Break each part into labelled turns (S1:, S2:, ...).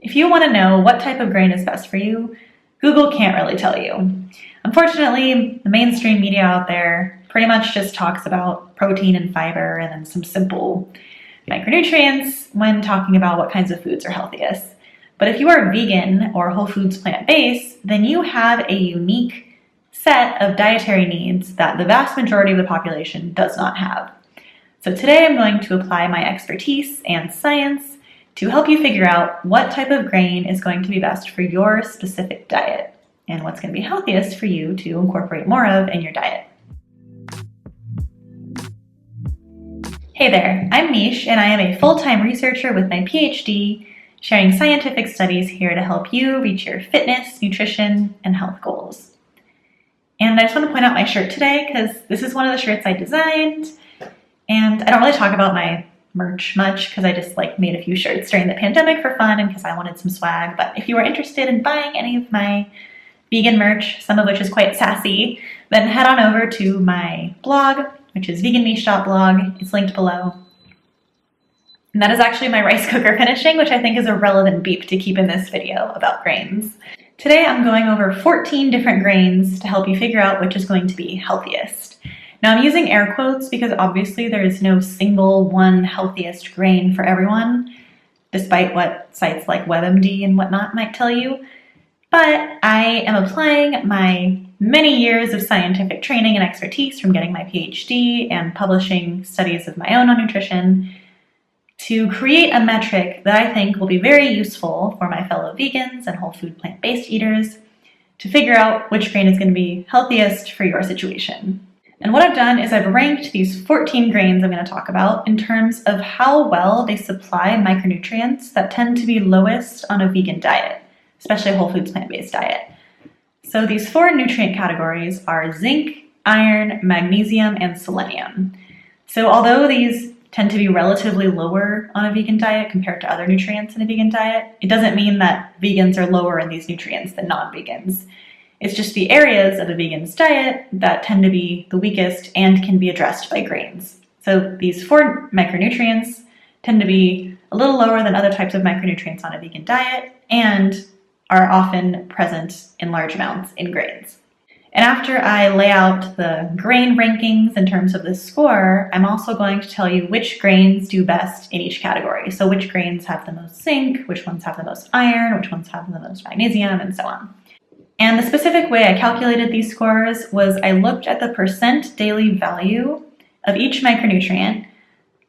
S1: If you want to know what type of grain is best for you, Google can't really tell you. Unfortunately, the mainstream media out there pretty much just talks about protein and fiber and then some simple micronutrients when talking about what kinds of foods are healthiest. But if you are vegan or whole foods plant-based, then you have a unique set of dietary needs that the vast majority of the population does not have. So today I'm going to apply my expertise and science to help you figure out what type of grain is going to be best for your specific diet and what's going to be healthiest for you to incorporate more of in your diet. Hey there, I'm Mish, and I am a full-time researcher with my PhD, sharing scientific studies here to help you reach your fitness, nutrition, and health goals. And I just want to point out my shirt today because this is one of the shirts I designed, and I don't really talk about my merch much because I just made a few shirts during the pandemic for fun and because I wanted some swag. But if you are interested in buying any of my vegan merch, some of which is quite sassy, then head on over to my blog, which is veganmish.blog. It's linked below. And that is actually my rice cooker finishing, which I think is a relevant beep to keep in this video about grains. Today I'm going over 14 different grains to help you figure out which is going to be healthiest. Now I'm using air quotes because obviously there is no single one healthiest grain for everyone, despite what sites like WebMD and whatnot might tell you. But I am applying my many years of scientific training and expertise from getting my PhD and publishing studies of my own on nutrition to create a metric that I think will be very useful for my fellow vegans and whole food plant-based eaters to figure out which grain is going to be healthiest for your situation. And what I've done is I've ranked these 14 grains I'm going to talk about in terms of how well they supply micronutrients that tend to be lowest on a vegan diet, especially a whole foods plant-based diet. So these 4 nutrient categories are zinc, iron, magnesium, and selenium. So although these tend to be relatively lower on a vegan diet compared to other nutrients in a vegan diet, it doesn't mean that vegans are lower in these nutrients than non-vegans. It's just the areas of a vegan's diet that tend to be the weakest and can be addressed by grains. So these 4 micronutrients tend to be a little lower than other types of micronutrients on a vegan diet and are often present in large amounts in grains. And after I lay out the grain rankings in terms of this score, I'm also going to tell you which grains do best in each category. So which grains have the most zinc, which ones have the most iron, which ones have the most magnesium, and so on. And the specific way I calculated these scores was I looked at the percent daily value of each micronutrient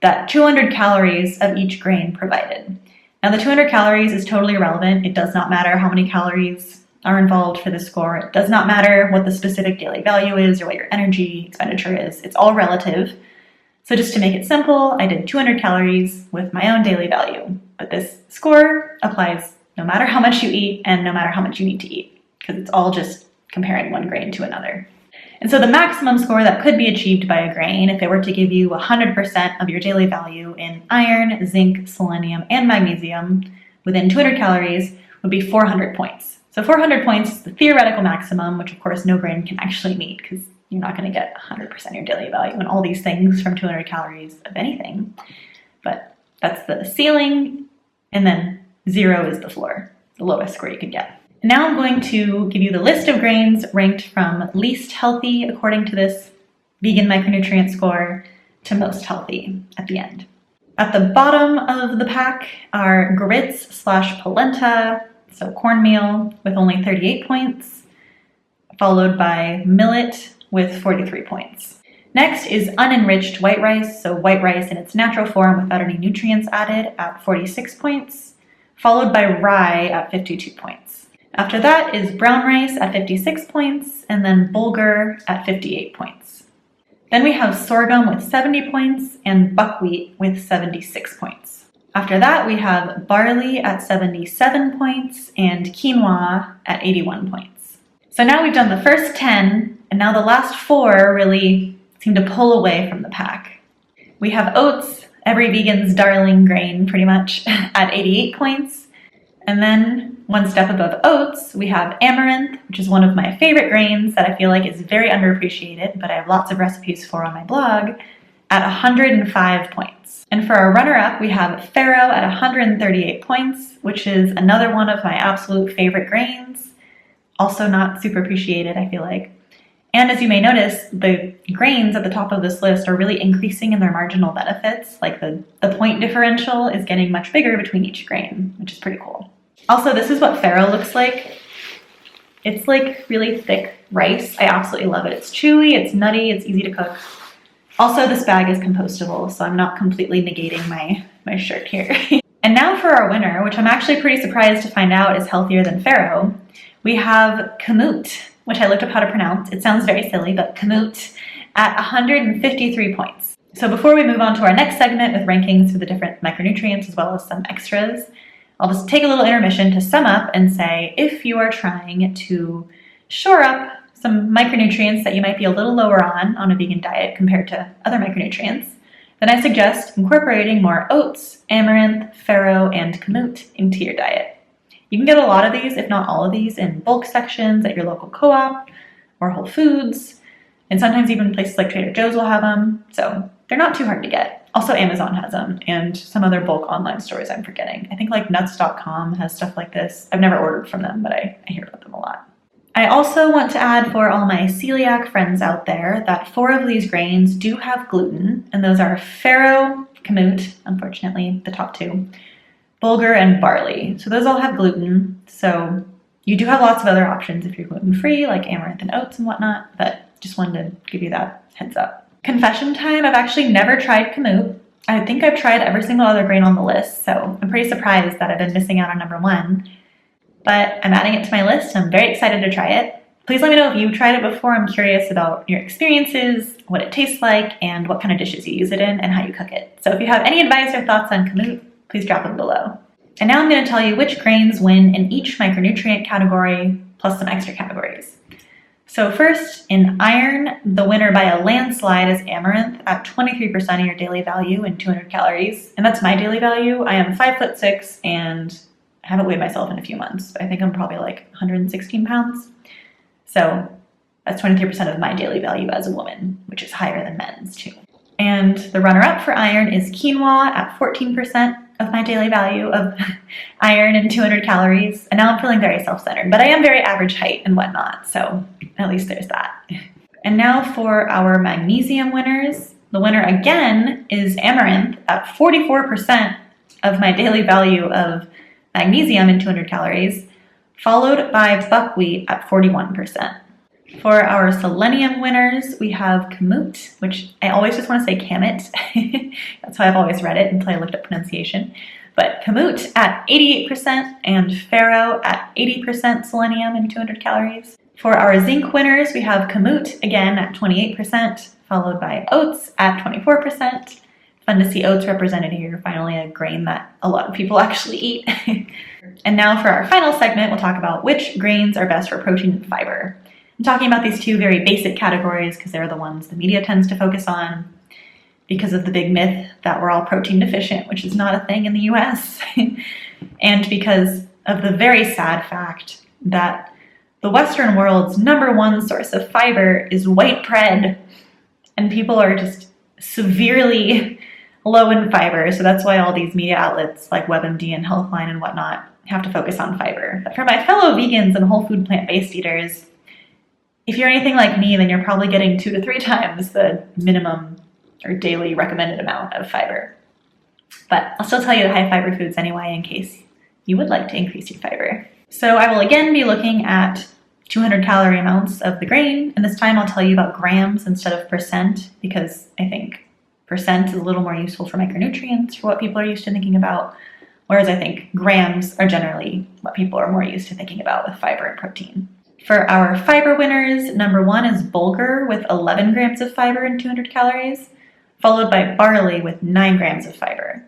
S1: that 200 calories of each grain provided. Now the 200 calories is totally irrelevant. It does not matter how many calories are involved for this score. It does not matter what the specific daily value is or what your energy expenditure is. It's all relative. So just to make it simple, I did 200 calories with my own daily value. But this score applies no matter how much you eat and no matter how much you need to eat, because it's all just comparing one grain to another. And so the maximum score that could be achieved by a grain, if it were to give you 100% of your daily value in iron, zinc, selenium, and magnesium within 200 calories, would be 400 points. So 400 points is the theoretical maximum, which of course no grain can actually meet because you're not going to get 100% of your daily value and all these things from 200 calories of anything. But that's the ceiling, and then 0 is the floor, the lowest score you could get. Now I'm going to give you the list of grains ranked from least healthy according to this vegan micronutrient score to most healthy at the end. At the bottom of the pack are grits/polenta, so cornmeal with only 38 points, followed by millet with 43 points. Next is unenriched white rice, so white rice in its natural form without any nutrients added at 46 points, followed by rye at 52 points. After that is brown rice at 56 points, and then bulgur at 58 points. Then we have sorghum with 70 points and buckwheat with 76 points. After that, we have barley at 77 points and quinoa at 81 points. So now we've done the first 10, and now the last 4 really seem to pull away from the pack. We have oats, every vegan's darling grain pretty much, at 88 points. And then one step above oats, we have amaranth, which is one of my favorite grains that I feel like is very underappreciated, but I have lots of recipes for on my blog, at 105 points. And for our runner-up, we have farro at 138 points, which is another one of my absolute favorite grains. Also not super appreciated, I feel like. And as you may notice, the grains at the top of this list are really increasing in their marginal benefits. Like the point differential is getting much bigger between each grain, which is pretty cool. Also, this is what farro looks like. It's like really thick rice. I absolutely love it. It's chewy, it's nutty, it's easy to cook. Also, this bag is compostable, so I'm not completely negating my shirt here. And now for our winner, which I'm actually pretty surprised to find out is healthier than farro. We have kamut, which I looked up how to pronounce. It sounds very silly, but kamut at 153 points. So before we move on to our next segment with rankings for the different micronutrients as well as some extras, I'll just take a little intermission to sum up and say, if you are trying to shore up some micronutrients that you might be a little lower on a vegan diet compared to other micronutrients, then I suggest incorporating more oats, amaranth, farro, and kamut into your diet. You can get a lot of these, if not all of these, in bulk sections at your local co-op or Whole Foods, and sometimes even places like Trader Joe's will have them, so they're not too hard to get. Also, Amazon has them, and some other bulk online stores I'm forgetting. I think like nuts.com has stuff like this. I've never ordered from them, but I hear about them a lot. I also want to add for all my celiac friends out there that 4 of these grains do have gluten, and those are farro, kamut, unfortunately, the top 2, bulgur, and barley. So those all have gluten, so you do have lots of other options if you're gluten-free, like amaranth and oats and whatnot, but just wanted to give you that heads up. Confession time, I've actually never tried kamut. I think I've tried every single other grain on the list, so I'm pretty surprised that I've been missing out on number 1. But I'm adding it to my list. I'm very excited to try it. Please let me know if you've tried it before. I'm curious about your experiences, what it tastes like, and what kind of dishes you use it in, and how you cook it. So if you have any advice or thoughts on kamut, please drop them below. And now I'm going to tell you which grains win in each micronutrient category, plus some extra categories. So first, in iron, the winner by a landslide is amaranth at 23% of your daily value and 200 calories. And that's my daily value. I am 5'6" and I haven't weighed myself in a few months. I think I'm probably like 116 pounds. So that's 23% of my daily value as a woman, which is higher than men's too. And the runner-up for iron is quinoa at 14% of my daily value of iron and 200 calories. And now I'm feeling very self-centered, but I am very average height and whatnot, so at least there's that. And now for our magnesium winners. The winner again is amaranth at 44% of my daily value of magnesium and 200 calories, followed by buckwheat at 41%. For our selenium winners, we have kamut, which I always just want to say kamut. That's how I've always read it until I looked up pronunciation. But kamut at 88% and farro at 80% selenium and 200 calories. For our zinc winners, we have kamut again at 28%, followed by oats at 24%. Fun to see oats represented here, finally a grain that a lot of people actually eat. And now for our final segment, we'll talk about which grains are best for protein and fiber. I'm talking about these 2 very basic categories because they're the ones the media tends to focus on because of the big myth that we're all protein deficient, which is not a thing in the US, and because of the very sad fact that the Western world's number 1 source of fiber is white bread, and people are just severely low in fiber, so that's why all these media outlets like WebMD and Healthline and whatnot have to focus on fiber. But for my fellow vegans and whole food plant-based eaters, if you're anything like me, then you're probably getting 2 to 3 times the minimum or daily recommended amount of fiber. But I'll still tell you the high fiber foods anyway in case you would like to increase your fiber. So I will again be looking at 200 calorie amounts of the grain, and this time I'll tell you about grams instead of percent because I think percent is a little more useful for micronutrients for what people are used to thinking about, whereas I think grams are generally what people are more used to thinking about with fiber and protein. For our fiber winners, number 1 is bulgur with 11 grams of fiber and 200 calories, followed by barley with 9 grams of fiber.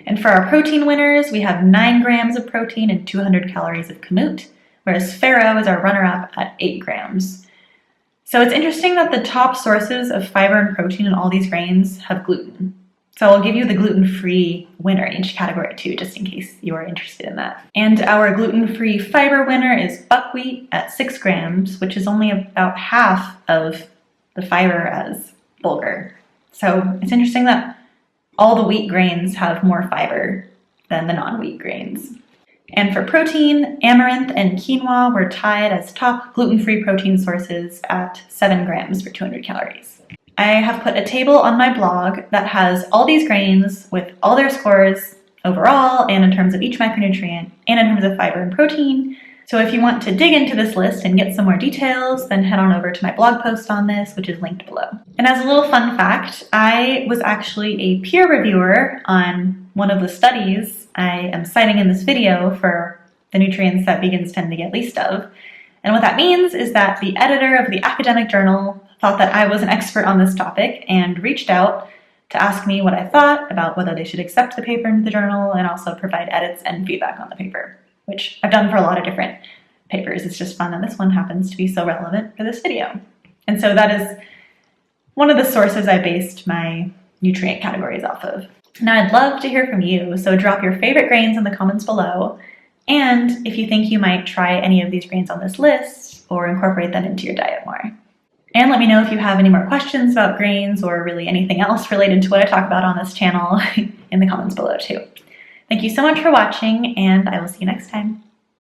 S1: And for our protein winners, we have 9 grams of protein and 200 calories of kamut, whereas farro is our runner-up at 8 grams. So it's interesting that the top sources of fiber and protein in all these grains have gluten. So I'll give you the gluten-free winner in each category too, just in case you are interested in that. And our gluten-free fiber winner is buckwheat at 6 grams, which is only about half of the fiber as bulgur. So it's interesting that all the wheat grains have more fiber than the non-wheat grains. And for protein, amaranth and quinoa were tied as top gluten-free protein sources at 7 grams per 200 calories. I have put a table on my blog that has all these grains with all their scores overall and in terms of each micronutrient and in terms of fiber and protein. So if you want to dig into this list and get some more details, then head on over to my blog post on this, which is linked below. And as a little fun fact, I was actually a peer reviewer on one of the studies I am citing in this video for the nutrients that vegans tend to get least of. And what that means is that the editor of the academic journal thought that I was an expert on this topic and reached out to ask me what I thought about whether they should accept the paper into the journal and also provide edits and feedback on the paper, which I've done for a lot of different papers. It's just fun that this one happens to be so relevant for this video. And so that is one of the sources I based my nutrient categories off of. Now I'd love to hear from you, so drop your favorite grains in the comments below, and if you think you might try any of these grains on this list or incorporate them into your diet more. And let me know if you have any more questions about grains or really anything else related to what I talk about on this channel in the comments below too. Thank you so much for watching, and I will see you next time.